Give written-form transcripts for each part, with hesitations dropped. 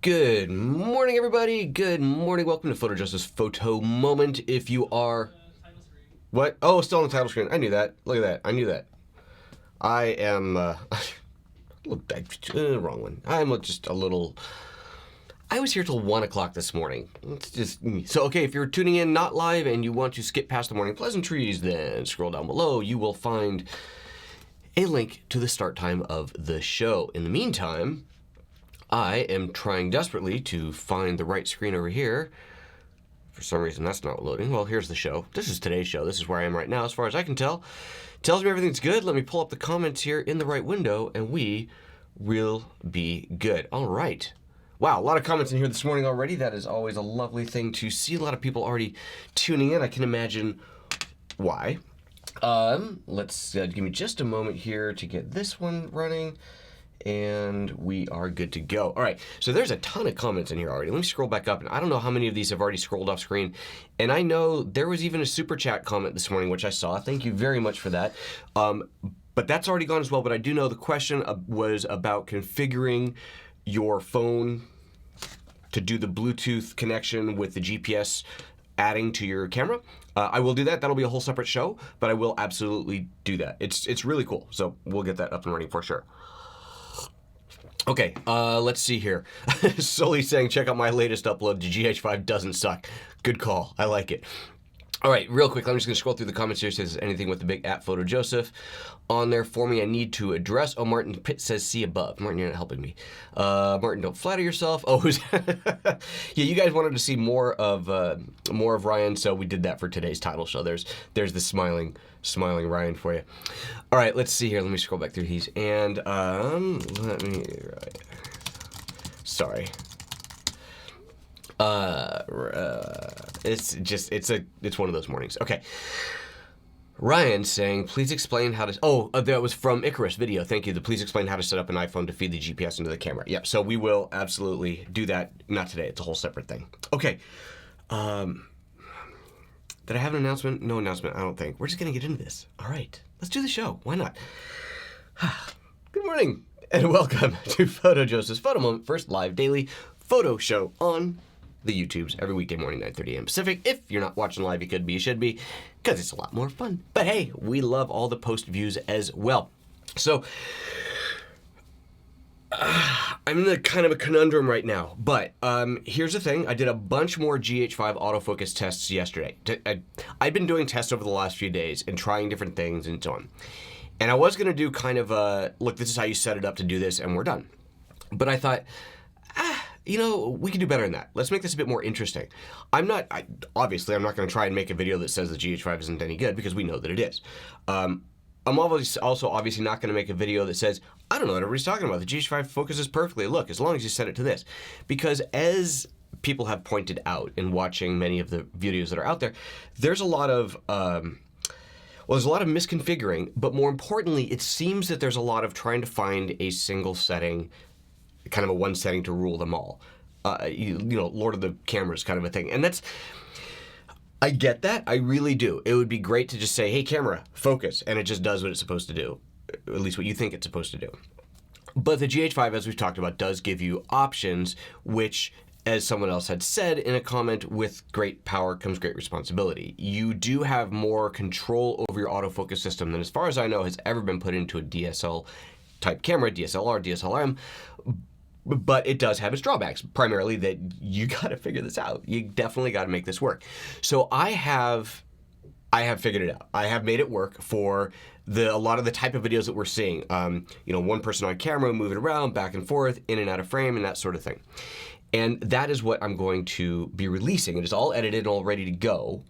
Good morning, everybody. Good morning. Welcome to PhotoJoseph's Photo Moment. If you are... What? Oh, still on the title screen. I knew that. Look at that. I knew that. I am... wrong one. I'm just a little... I was here till 1 o'clock this morning. It's just... So, okay, if you're tuning in not live and you want to skip past the morning pleasantries, then scroll down below. You will find a link to the start time of the show. In the meantime... I am trying desperately to find the right screen over here. For some reason, that's not loading. Well, here's the show. This is today's show. This is where I am right now, as far as I can tell. Tells me everything's good. Let me pull up the comments here in the right window, and we will be good. All right. Wow, a lot of comments in here this morning already. That is always a lovely thing to see. A lot of people already tuning in. I can imagine why. Let's give me just a moment here to get this one running. And we are good to go. All right, so there's a ton of comments in here already. Let me scroll back up, and I don't know how many of these have already scrolled off screen. And I know there was even a super chat comment this morning, which I saw. Thank you very much for that. But that's already gone as well. But I do know the question was about configuring your phone to do the Bluetooth connection with the GPS adding to your camera. I will do that. That'll be a whole separate show, but I will absolutely do that. It's really cool. So we'll get that up and running for sure. Okay, let's see here. Sully saying, check out my latest upload. The GH5 doesn't suck. Good call. I like it. All right, real quick, I'm just going to scroll through the comments here. Says anything with the big @PhotoJoseph on there for me I need to address. Oh, Martin Pitt says, see above. Martin, you're not helping me. Martin, don't flatter yourself. Oh, yeah, you guys wanted to see more of Ryan, so we did that for today's title show. There's the smiling Ryan for you. All right, let's see here. Let me scroll back through these. And sorry. It's one of those mornings. Okay. Ryan saying, please explain how to... Oh, that was from Icarus video. Thank you. Please explain how to set up an iPhone to feed the GPS into the camera. Yep, so we will absolutely do that. Not today. It's a whole separate thing. Okay. Did I have an announcement? No announcement, I don't think. We're just going to get into this. All right. Let's do the show. Why not? Good morning, and welcome to PhotoJoseph's Photo Moment, first live daily photo show on the YouTubes every weekday morning, 9:30 a.m. Pacific. If you're not watching live, you could be, you should be, because it's a lot more fun. But hey, we love all the post views as well. So, I'm in a kind of a conundrum right now, but here's the thing. I did a bunch more GH5 autofocus tests yesterday. I've been doing tests over the last few days and trying different things and so on. And I was going to do kind of a, look, this is how you set it up to do this, and we're done. But I thought, you know, we can do better than that. Let's make this a bit more interesting. Obviously, I'm not going to try and make a video that says the GH5 isn't any good, because we know that it is. I'm also obviously not going to make a video that says, I don't know what everybody's talking about. The GH5 focuses perfectly. Look, as long as you set it to this. Because as people have pointed out in watching many of the videos that are out there, there's a lot of... there's a lot of misconfiguring, but more importantly, it seems that there's a lot of trying to find a single setting, kind of a one setting to rule them all. You know, Lord of the Cameras kind of a thing. And that's... I get that. I really do. It would be great to just say, hey, camera, focus, and it just does what it's supposed to do, at least what you think it's supposed to do. But the GH5, as we've talked about, does give you options, which, as someone else had said in a comment, with great power comes great responsibility. You do have more control over your autofocus system than, as far as I know, has ever been put into a DSL-type camera, DSLR, DSLM, but it does have its drawbacks, primarily that you got to figure this out. You definitely got to make this work. So I have figured it out. I have made it work for a lot of the type of videos that we're seeing. You know, one person on camera moving around, back and forth, in and out of frame, and that sort of thing. And that is what I'm going to be releasing. It is all edited and all ready to go.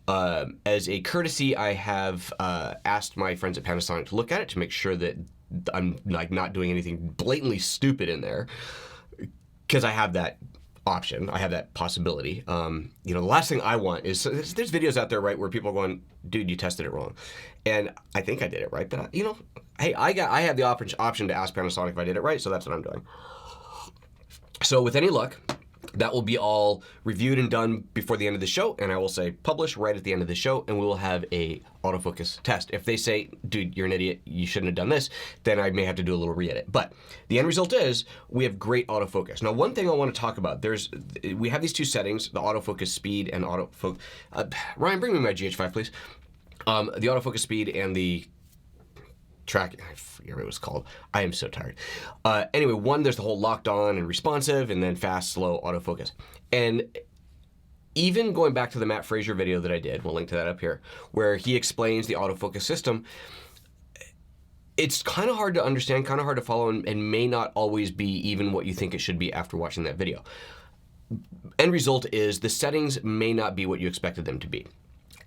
As a courtesy, I have asked my friends at Panasonic to look at it to make sure that I'm like not doing anything blatantly stupid in there, because I have that option. I have that possibility. You know, the last thing I want is, there's videos out there, right, where people are going, dude, you tested it wrong. And I think I did it right, but you know, hey, I had the option to ask Panasonic if I did it right, so that's what I'm doing. So with any luck, That will be all reviewed and done before the end of the show, and I will say publish right at the end of the show, and we will have a autofocus test. If they say, dude, you're an idiot, you shouldn't have done this, then I may have to do a little re-edit. But the end result is we have great autofocus. Now, one thing I want to talk about, we have these two settings, the autofocus speed and autofocus. Ryan, bring me my GH5, please. The autofocus speed and the track, I forget what it was called. I am so tired. Anyway, one, there's the whole locked on and responsive, and then fast, slow autofocus. And even going back to the Matt Fraser video that I did, we'll link to that up here, where he explains the autofocus system, it's kind of hard to understand, kind of hard to follow, and may not always be even what you think it should be after watching that video. End result is the settings may not be what you expected them to be.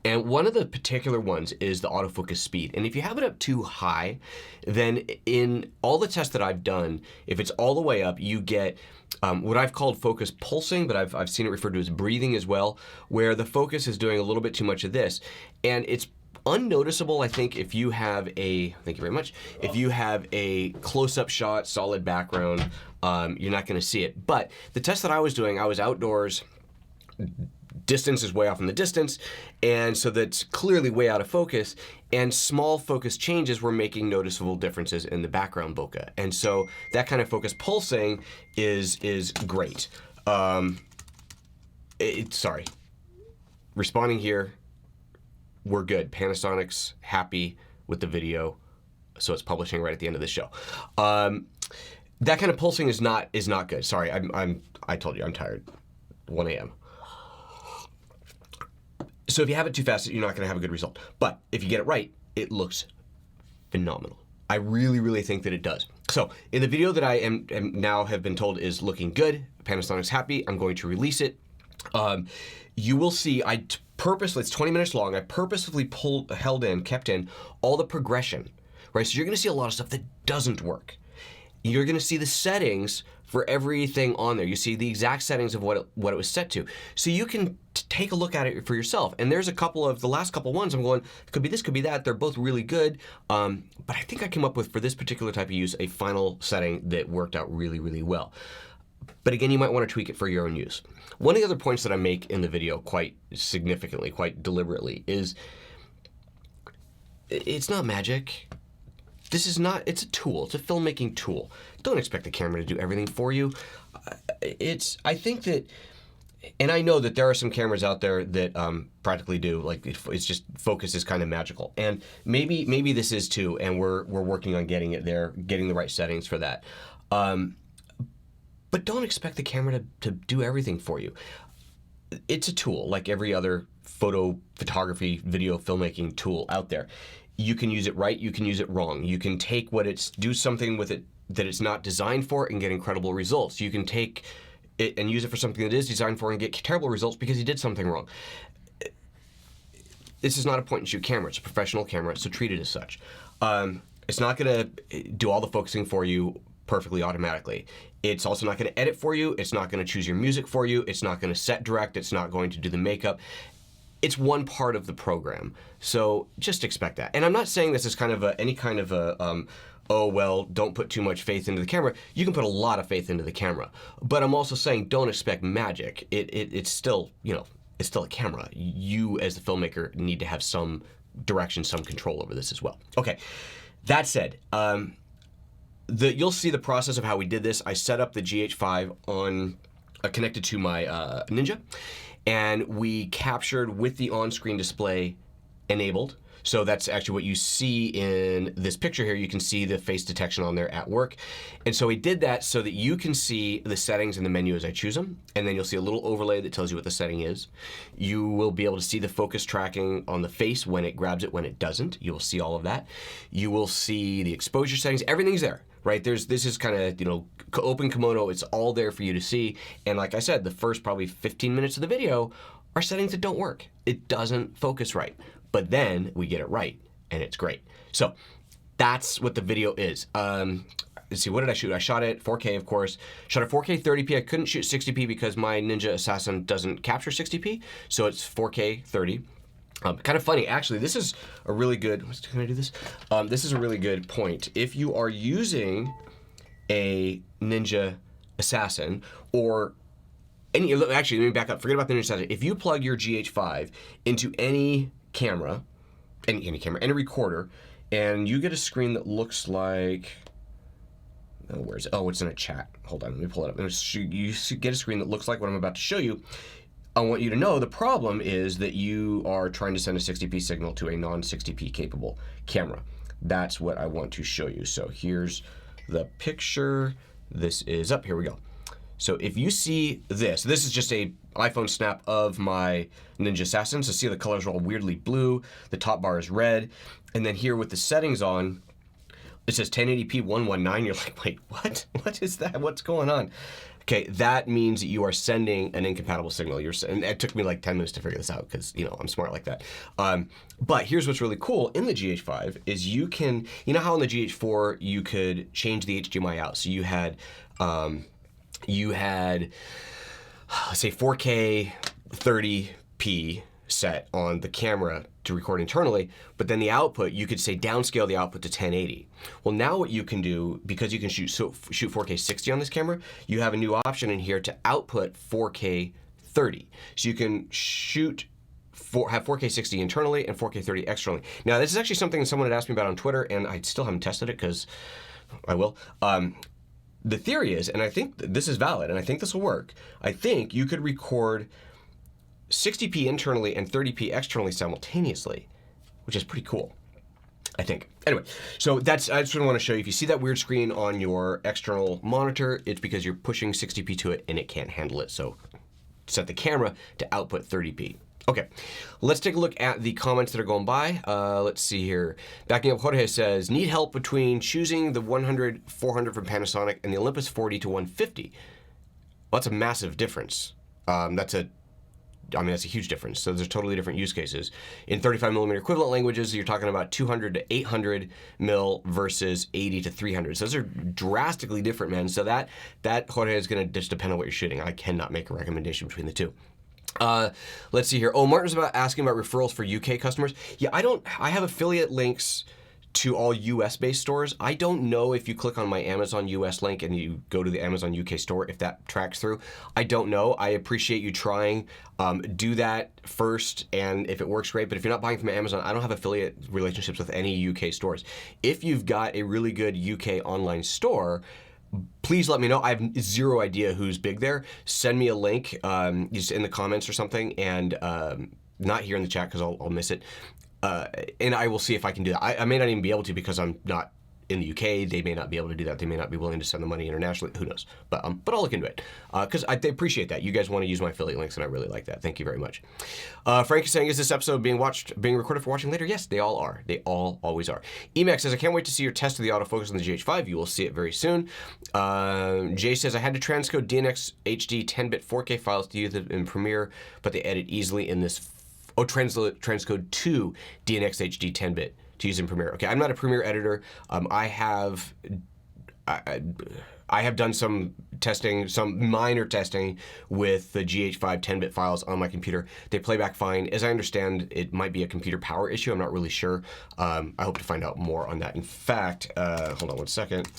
And one of the particular ones is the autofocus speed. And if you have it up too high, then in all the tests that I've done, if it's all the way up, you get what I've called focus pulsing, but I've seen it referred to as breathing as well, where the focus is doing a little bit too much of this. And it's unnoticeable, I think, if you have a, thank you very much, if you have a close-up shot, solid background, you're not going to see it. But the test that I was doing, I was outdoors, distance is way off in the distance, and so that's clearly way out of focus, and small focus changes were making noticeable differences in the background bokeh. And so that kind of focus pulsing is great. Sorry. Responding here, we're good. Panasonic's happy with the video, so it's publishing right at the end of the show. That kind of pulsing is not good. Sorry, I told you I'm tired. 1 a.m. So if you have it too fast, you're not going to have a good result. But if you get it right, it looks phenomenal. I really, really think that it does. So in the video that I am now have been told is looking good, Panasonic's happy, I'm going to release it. You will see, purposely, it's 20 minutes long, I purposefully kept in all the progression, right? So you're going to see a lot of stuff that doesn't work. You're going to see the settings for everything on there. You see the exact settings of what it was set to. So you can take a look at it for yourself. And there's a couple of, the last couple ones I'm going, could be this, could be that. They're both really good. But I think I came up with, for this particular type of use, a final setting that worked out really, really well. But again, you might want to tweak it for your own use. One of the other points that I make in the video quite significantly, quite deliberately, is it's not magic. This is not, it's a tool, it's a filmmaking tool. Don't expect the camera to do everything for you. I think that, and I know that there are some cameras out there that practically do, like it's just, focus is kind of magical. And maybe this is too, and we're working on getting it there, getting the right settings for that. But don't expect the camera to do everything for you. It's a tool, like every other photography, video filmmaking tool out there. You can use it right, you can use it wrong. You can take do something with it that it's not designed for and get incredible results. You can take it and use it for something that is designed for and get terrible results because you did something wrong. This is not a point-and-shoot camera. It's a professional camera, so treat it as such. It's not going to do all the focusing for you perfectly automatically. It's also not going to edit for you. It's not going to choose your music for you. It's not going to set direct. It's not going to do the makeup. It's one part of the program, so just expect that. And I'm not saying this is kind of any kind of a, oh, well, don't put too much faith into the camera. You can put a lot of faith into the camera. But I'm also saying don't expect magic. It's still, it's still a camera. You, as the filmmaker, need to have some direction, some control over this as well. Okay, that said, you'll see the process of how we did this. I set up the GH5 on connected to my Ninja, and we captured with the on-screen display enabled. So that's actually what you see in this picture here. You can see the face detection on there at work. And so we did that so that you can see the settings in the menu as I choose them. And then you'll see a little overlay that tells you what the setting is. You will be able to see the focus tracking on the face, when it grabs it, when it doesn't. You will see all of that. You will see the exposure settings. Everything's there, right? This is kind of, open kimono. It's all there for you to see. And like I said, the first probably 15 minutes of the video are settings that don't work. It doesn't focus right. But then we get it right, and it's great. So that's what the video is. Let's see, what did I shoot? I shot it 4K, of course. Shot at 4K 30p. I couldn't shoot 60p because my Ninja Assassin doesn't capture 60p, so it's 4K 30. Kind of funny, actually. This is a really good. Can I do this? This is a really good point. If you are using a Ninja Assassin, or Actually, let me back up. Forget about the ninja sensor. If you plug your GH5 into any camera, any recorder, and you get a screen that looks like, oh, where is it? Oh, it's in a chat. Hold on, let me pull it up. You get a screen that looks like what I'm about to show you. I want you to know the problem is that you are trying to send a 60p signal to a non-60p capable camera. That's what I want to show you. So here's the picture. This is up. Here we go. So if you see this is just a iPhone snap of my Ninja Assassin. So see the colors are all weirdly blue. The top bar is red. And then here with the settings on, it says 1080p 119. You're like, wait, what? What is that? What's going on? Okay, that means that you are sending an incompatible signal. And it took me like 10 minutes to figure this out because, I'm smart like that. But here's what's really cool in the GH5 is you can, how in the GH4 you could change the HDMI out. So you had, let's say 4K 30p set on the camera to record internally, but then the output, you could say downscale the output to 1080. Well, now what you can do, because you can shoot 4K 60 on this camera, you have a new option in here to output 4K 30. So you can have 4K 60 internally and 4K 30 externally. Now, this is actually something someone had asked me about on Twitter, and I still haven't tested it because I will. The theory is, and I think this is valid, and I think this will work, I think you could record 60p internally and 30p externally simultaneously, which is pretty cool, I think. Anyway, so I just want to show you, if you see that weird screen on your external monitor, it's because you're pushing 60p to it and it can't handle it. So set the camera to output 30p. Okay, let's take a look at the comments that are going by. Let's see here. Backing up, Jorge says, need help between choosing the 100-400 from Panasonic and the Olympus 40 to 150. Well, that's a massive difference. That's a huge difference. So there's totally different use cases. In 35mm equivalent languages, you're talking about 200 to 800 mil versus 80 to 300. So those are drastically different, man. So that Jorge is going to just depend on what you're shooting. I cannot make a recommendation between the two. Let's see here. Oh, Martin was asking about referrals for UK customers. Yeah, I have affiliate links to all US-based stores. I don't know if you click on my Amazon US link and you go to the Amazon UK store, if that tracks through. I don't know. I appreciate you trying. Do that first, and if it works, great. But if you're not buying from Amazon, I don't have affiliate relationships with any UK stores. If you've got a really good UK online store, please let me know. I have zero idea who's big there. Send me a link just in the comments or something, and not here in the chat because I'll miss it. And I will see if I can do that. I may not even be able to because I'm not in the UK. They may not be able to do that. They may not be willing to send the money internationally. Who knows? But I'll look into it because I appreciate that. You guys want to use my affiliate links, and I really like that. Thank you very much. Frank is saying, is this episode being recorded for watching later? Yes, they all are. They all always are. Emax says, I can't wait to see your test of the autofocus on the GH5. You will see it very soon. Jay says, I had to transcode DNX HD 10-bit 4K files to use them in Premiere, but they edit easily in this. Transcode to DNX HD 10-bit to use in Premiere. Okay, I'm not a Premiere editor. I have done some testing, some minor testing with the GH5 10-bit files on my computer. They play back fine. As I understand, it might be a computer power issue. I'm not really sure. I hope to find out more on that. In fact, hold on one second.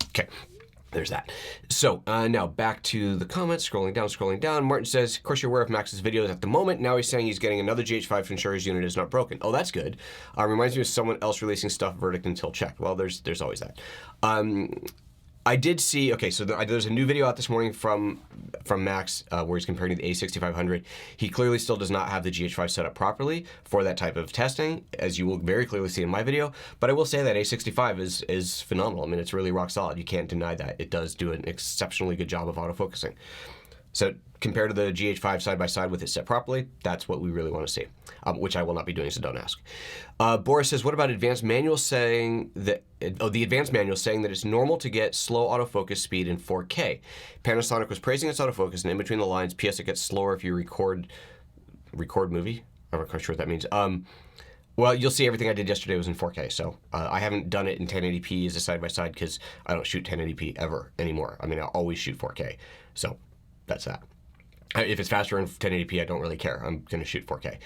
Okay. There's that. So now back to the comments, scrolling down. Martin says, of course you're aware of Max's videos at the moment. Now he's saying he's getting another GH5 to ensure his unit is not broken. Oh, that's good. Reminds me of someone else releasing stuff verdict until checked. Well, there's always that. I did see, okay, so there's a new video out this morning from Max where he's comparing to the A6500. He clearly still does not have the GH5 set up properly for that type of testing, as you will very clearly see in my video. But I will say that A65 is phenomenal. I mean, it's really rock solid. You can't deny that. It does do an exceptionally good job of autofocusing. So compared to the GH5 side by side with it set properly, that's what we really want to see, which I will not be doing, so don't ask. Boris says, what about advanced manuals saying that, the advanced manual saying that it's normal to get slow autofocus speed in 4K. Panasonic was praising its autofocus, and in between the lines, P.S. it gets slower if you record movie? I'm not quite sure what that means. Well, you'll see everything I did yesterday was in 4K, so I haven't done it in 1080p as a side-by-side because I don't shoot 1080p ever anymore. I mean, I always shoot 4K, so that's that. If it's faster in 1080p, I don't really care. I'm going to shoot 4K.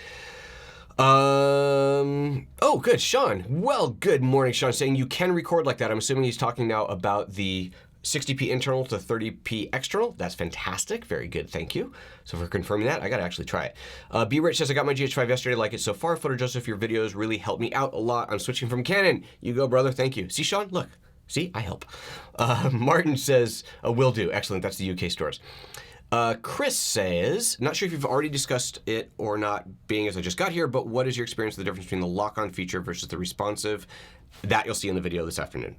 Oh, good. Sean. Well, good morning, Sean, saying you can record like that. I'm assuming he's talking now about the 60p internal to 30p external. That's fantastic. Very good. Thank you. So for confirming that, I got to actually try it. B Rich says, I got my GH5 yesterday. Like it so far. PhotoJoseph, your videos really helped me out a lot. I'm switching from Canon. You go, brother. Thank you. See, Sean? Look. See? I help. Martin says, will do. Excellent. That's the UK stores. Chris says, not sure if you've already discussed it or not, being as I just got here, but what is your experience with the difference between the lock-on feature versus the responsive? That you'll see in the video this afternoon,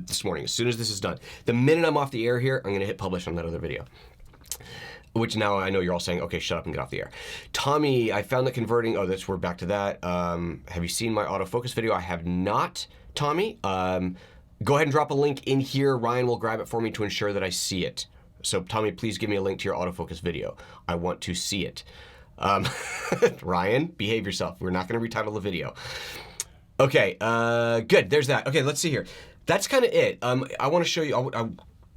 this morning, as soon as this is done. The minute I'm off the air here, I'm going to hit publish on that other video. Which now I know you're all saying, okay, shut up and get off the air. Tommy, I found that converting, we're back to that. Have you seen my autofocus video? I have not, Tommy. Go ahead and drop a link in here. Ryan will grab it for me to ensure that I see it. So Tommy, please give me a link to your autofocus video. I want to see it. Ryan, behave yourself. We're not going to retitle the video. Okay, good. There's that. Okay, let's see here. That's kind of it. I want to show you.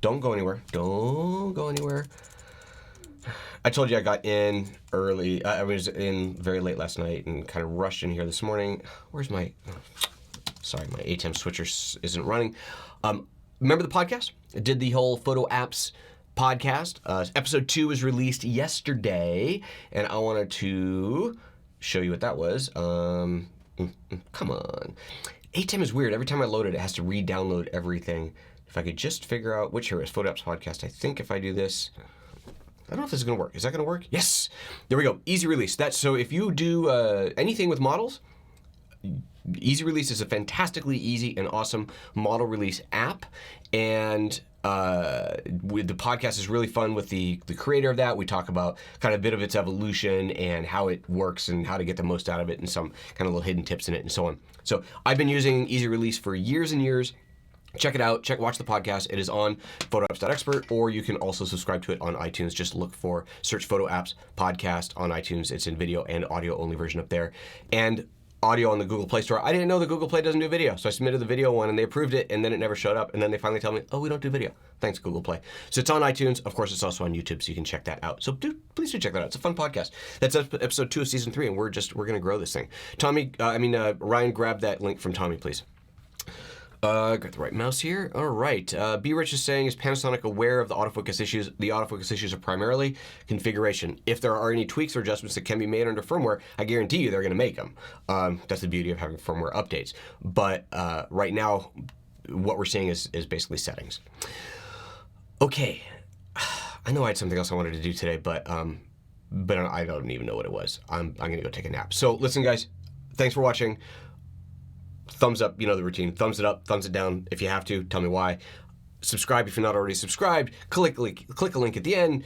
Don't go anywhere. Don't go anywhere. I told you I got in early. I was in very late last night and kind of rushed in here this morning. Where's my... Sorry, my ATEM switcher isn't running. Remember the podcast? I did the whole photo apps podcast. Episode 2 was released yesterday, and I wanted to show you what that was. Come on. ATEM is weird. Every time I load it, it has to re-download everything. If I could just figure out which here is Photo Apps Podcast. I think if I do this, I don't know if this is going to work. Is that going to work? Yes. There we go. Easy release. So if you do anything with models, Easy Release is a fantastically easy and awesome model release app, and with the podcast is really fun with the creator of that. We talk about kind of a bit of its evolution and how it works and how to get the most out of it and some kind of little hidden tips in it and so on. So I've been using Easy Release for years and years. Check it out. Watch the podcast. It is on photoapps.expert, or you can also subscribe to it on iTunes. Just search Photo Apps Podcast on iTunes. It's in video and audio only version up there. And audio on the Google Play Store. I didn't know the Google Play doesn't do video, so I submitted the video one and they approved it, and then it never showed up, and then they finally tell me, oh, we don't do video. Thanks, Google Play. So it's on iTunes. Of course, it's also on YouTube, so you can check that out. So please do check that out. It's a fun podcast. That's episode 2 of season 3, and we're going to grow this thing. Ryan, grab that link from Tommy, please. Got the right mouse here. All right. B Rich is saying, is Panasonic aware of the autofocus issues? The autofocus issues are primarily configuration. If there are any tweaks or adjustments that can be made under firmware, I guarantee you they're going to make them. That's the beauty of having firmware updates. But right now, what we're seeing is basically settings. Okay. I know I had something else I wanted to do today, but I don't even know what it was. I'm going to go take a nap. So listen, guys, thanks for watching. Thumbs up, you know the routine. Thumbs it up, thumbs it down. If you have to, tell me why. Subscribe if you're not already subscribed. Click a link at the end.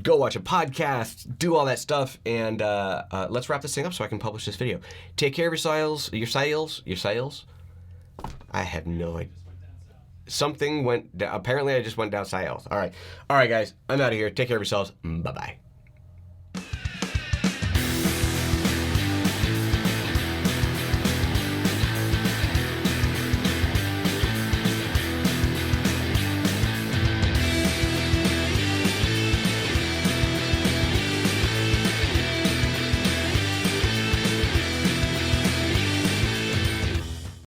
Go watch a podcast. Do all that stuff. And let's wrap this thing up so I can publish this video. Take care of your sales. I have no idea. Something went down. Apparently, I just went down south. All right, guys. I'm out of here. Take care of yourselves. Bye-bye.